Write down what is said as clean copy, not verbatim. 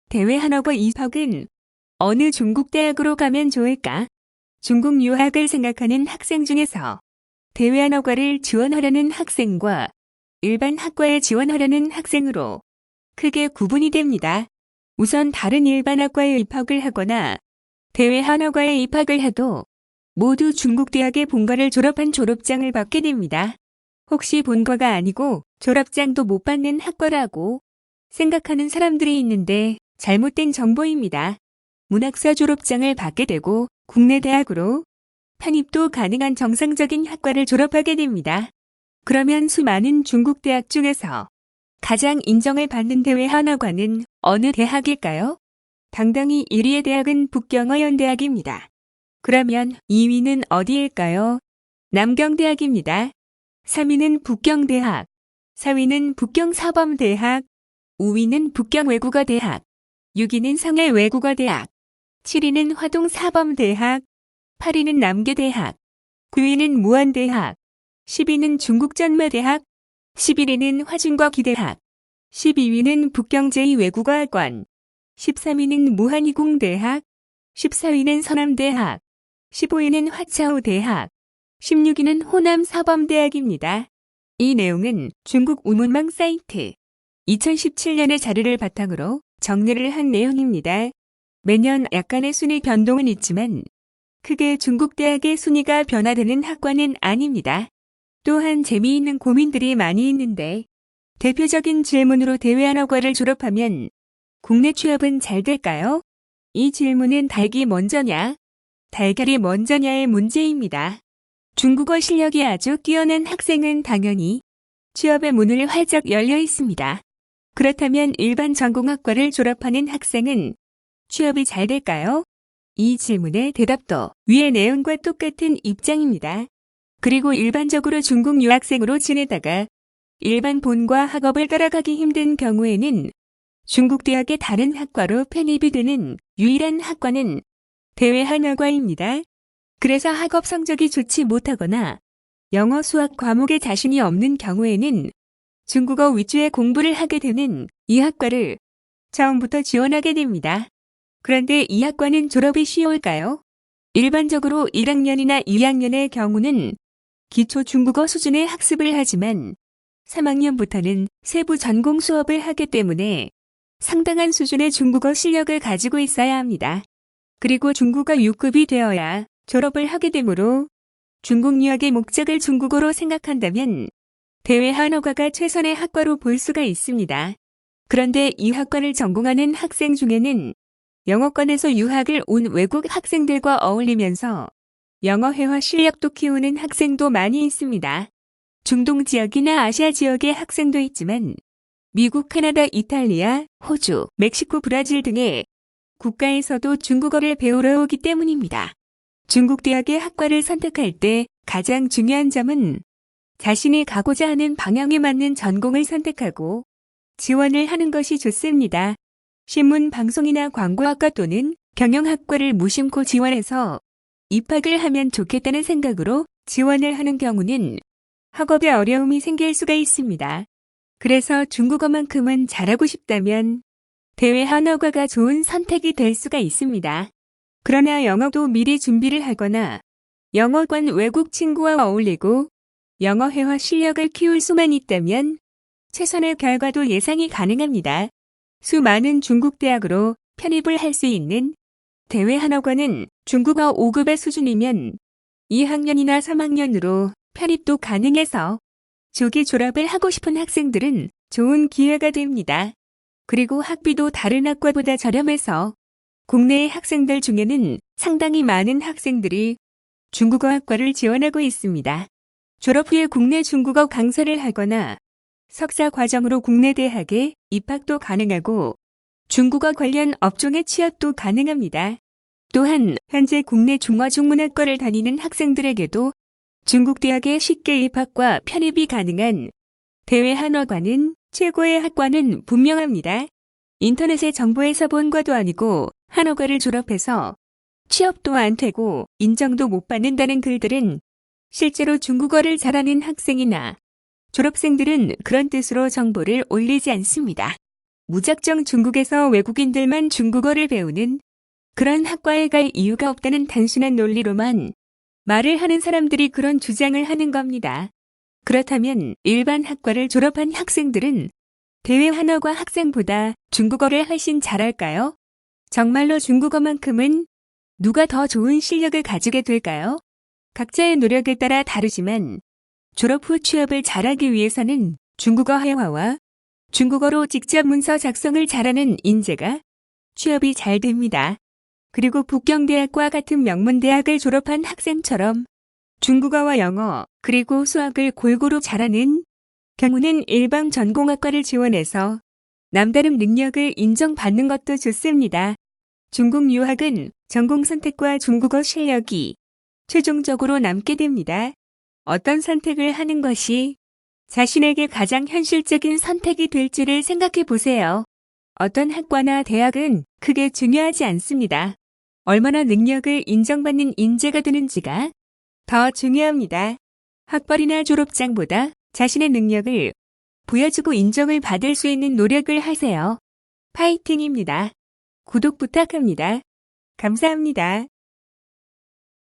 대외 한학과 입학은 어느 중국 대학으로 가면 좋을까? 중국 유학을 생각하는 학생 중에서 대외 한학과를 지원하려는 학생과 일반 학과에 지원하려는 학생으로 크게 구분이 됩니다. 우선 다른 일반 학과에 입학을 하거나 대외 한학과에 입학을 해도 모두 중국 대학의 본과를 졸업한 졸업장을 받게 됩니다. 혹시 본과가 아니고 졸업장도 못 받는 학과라고 생각하는 사람들이 있는데 잘못된 정보입니다. 문학사 졸업장을 받게 되고 국내 대학으로 편입도 가능한 정상적인 학과를 졸업하게 됩니다. 그러면 수많은 중국 대학 중에서 가장 인정을 받는 대외 한학과는 어느 대학일까요? 당당히 1위의 대학은 북경어연대학입니다. 그러면 2위는 어디일까요? 남경대학입니다. 3위는 북경대학, 4위는 북경사범대학, 5위는 북경외국어대학, 6위는 상해외국어대학, 7위는 화동사범대학, 8위는 남계대학, 9위는 무안대학, 10위는 중국전마대학, 11위는 화중과기대학, 12위는 북경제2외국어학원, 13위는 무한이공대학, 14위는 서남대학, 15위는 화차오대학, 16위는 호남사범대학입니다. 이 내용은 중국 우문망 사이트 2017년의 자료를 바탕으로 정리를 한 내용입니다. 매년 약간의 순위 변동은 있지만 크게 중국 대학의 순위가 변화되는 학과는 아닙니다. 또한 재미있는 고민들이 많이 있는데 대표적인 질문으로 대외 한학과를 졸업하면 국내 취업은 잘 될까요? 이 질문은 닭이 먼저냐, 달걀이 먼저냐의 문제입니다. 중국어 실력이 아주 뛰어난 학생은 당연히 취업의 문을 활짝 열려 있습니다. 그렇다면 일반 전공학과를 졸업하는 학생은 취업이 잘 될까요? 이 질문의 대답도 위의 내용과 똑같은 입장입니다. 그리고 일반적으로 중국 유학생으로 지내다가 일반 본과 학업을 따라가기 힘든 경우에는 중국 대학의 다른 학과로 편입이 되는 유일한 학과는 대외 한학과입니다. 그래서 학업 성적이 좋지 못하거나 영어 수학 과목에 자신이 없는 경우에는 중국어 위주의 공부를 하게 되는 이 학과를 처음부터 지원하게 됩니다. 그런데 이 학과는 졸업이 쉬울까요? 일반적으로 1학년이나 2학년의 경우는 기초 중국어 수준의 학습을 하지만 3학년부터는 세부 전공 수업을 하기 때문에 상당한 수준의 중국어 실력을 가지고 있어야 합니다. 그리고 중국어 6급이 되어야 졸업을 하게 되므로 중국 유학의 목적을 중국어로 생각한다면 대외 한학과가 최선의 학과로 볼 수가 있습니다. 그런데 이 학과를 전공하는 학생 중에는 영어권에서 유학을 온 외국 학생들과 어울리면서 영어 회화 실력도 키우는 학생도 많이 있습니다. 중동 지역이나 아시아 지역의 학생도 있지만 미국, 캐나다, 이탈리아, 호주, 멕시코, 브라질 등의 국가에서도 중국어를 배우러 오기 때문입니다. 중국 대학의 학과를 선택할 때 가장 중요한 점은 자신이 가고자 하는 방향에 맞는 전공을 선택하고 지원을 하는 것이 좋습니다. 신문, 방송이나 광고학과 또는 경영학과를 무심코 지원해서 입학을 하면 좋겠다는 생각으로 지원을 하는 경우는 학업에 어려움이 생길 수가 있습니다. 그래서 중국어만큼은 잘하고 싶다면 대외 한학과가 좋은 선택이 될 수가 있습니다. 그러나 영어도 미리 준비를 하거나 영어권 외국 친구와 어울리고 영어 회화 실력을 키울 수만 있다면 최선의 결과도 예상이 가능합니다. 수많은 중국 대학으로 편입을 할 수 있는 대외 한학과는 중국어 5급의 수준이면 2학년이나 3학년으로 편입도 가능해서 조기 졸업을 하고 싶은 학생들은 좋은 기회가 됩니다. 그리고 학비도 다른 학과보다 저렴해서 국내의 학생들 중에는 상당히 많은 학생들이 중국어 학과를 지원하고 있습니다. 졸업 후에 국내 중국어 강사를 하거나 석사 과정으로 국내 대학에 입학도 가능하고 중국어 관련 업종의 취업도 가능합니다. 또한 현재 국내 중화중문학과를 다니는 학생들에게도 중국 대학에 쉽게 입학과 편입이 가능한 대외 한학과는 최고의 학과는 분명합니다. 인터넷의 정보에서 본 과도 아니고 한학과를 졸업해서 취업도 안 되고 인정도 못 받는다는 글들은 실제로 중국어를 잘하는 학생이나 졸업생들은 그런 뜻으로 정보를 올리지 않습니다. 무작정 중국에서 외국인들만 중국어를 배우는 그런 학과에 갈 이유가 없다는 단순한 논리로만 말을 하는 사람들이 그런 주장을 하는 겁니다. 그렇다면 일반 학과를 졸업한 학생들은 대외 한어과 학생보다 중국어를 훨씬 잘할까요? 정말로 중국어만큼은 누가 더 좋은 실력을 가지게 될까요? 각자의 노력에 따라 다르지만 졸업 후 취업을 잘하기 위해서는 중국어 회화와 중국어로 직접 문서 작성을 잘하는 인재가 취업이 잘 됩니다. 그리고 북경대학과 같은 명문대학을 졸업한 학생처럼 중국어와 영어 그리고 수학을 골고루 잘하는 경우는 일반 전공학과를 지원해서 남다른 능력을 인정받는 것도 좋습니다. 중국 유학은 전공 선택과 중국어 실력이 최종적으로 남게 됩니다. 어떤 선택을 하는 것이 자신에게 가장 현실적인 선택이 될지를 생각해 보세요. 어떤 학과나 대학은 크게 중요하지 않습니다. 얼마나 능력을 인정받는 인재가 되는지가 더 중요합니다. 학벌이나 졸업장보다 자신의 능력을 보여주고 인정을 받을 수 있는 노력을 하세요. 파이팅입니다. 구독 부탁합니다. 감사합니다.